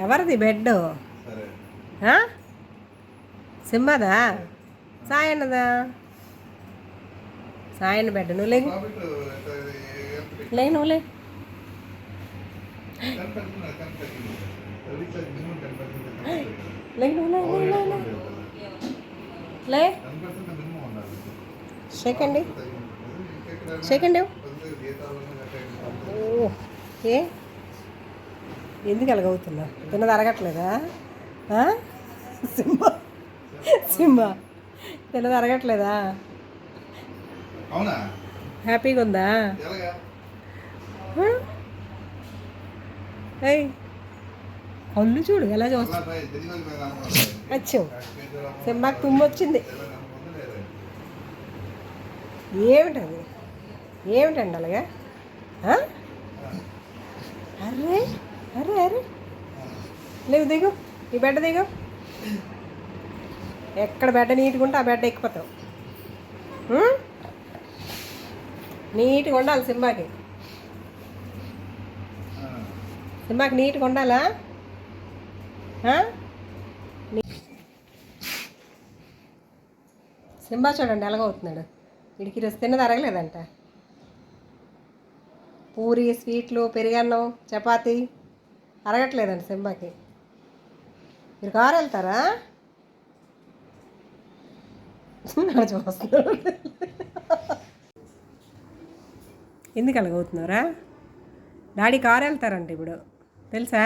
ఎవరిది bed? సింహదా? సాయన్నదా? Sayanna bed. నువ్వు లేవు నువ్వు లే. లే షేకండి షేకండి. ఓ ఏ ఎందుకు ఎలాగవుతున్నా? తిన్నది అరగట్లేదా? సింహ సింహ తిన్నది అరగట్లేదా? హ్యాపీగా ఉందా? ఏయ్ కళ్ళు చూడు ఎలా చూస్తా. అచ్చు సింహకు తుమ్మొచ్చింది. ఏమిటది? ఏమిటండి అలాగా? అర్రే అర్రే అర్రే లేవు, దిగు. ఈ బెడ్ దిగు. ఎక్కడ బెడ్ నీట్గా ఉంటే ఆ బెడ్ ఎక్కిపోతావు. నీట్గా ఉండాలి సింహాకి. సింహాకి నీట్గా ఉండాలా? సింబా చూడండి ఎలాగవుతున్నాడు. వీడికి ఈరోజు తిన్నది అరగలేదంట. పూరి, స్వీట్లు, పెరుగన్నం, చపాతీ అరగట్లేదండి సింబాకి. మీరు కారు వెళ్తారా? చూస్తున్నాడు. ఎందుకు అలాగవుతున్నారా? డాడీ కారు వెళ్తారంట ఇప్పుడు, తెలుసా?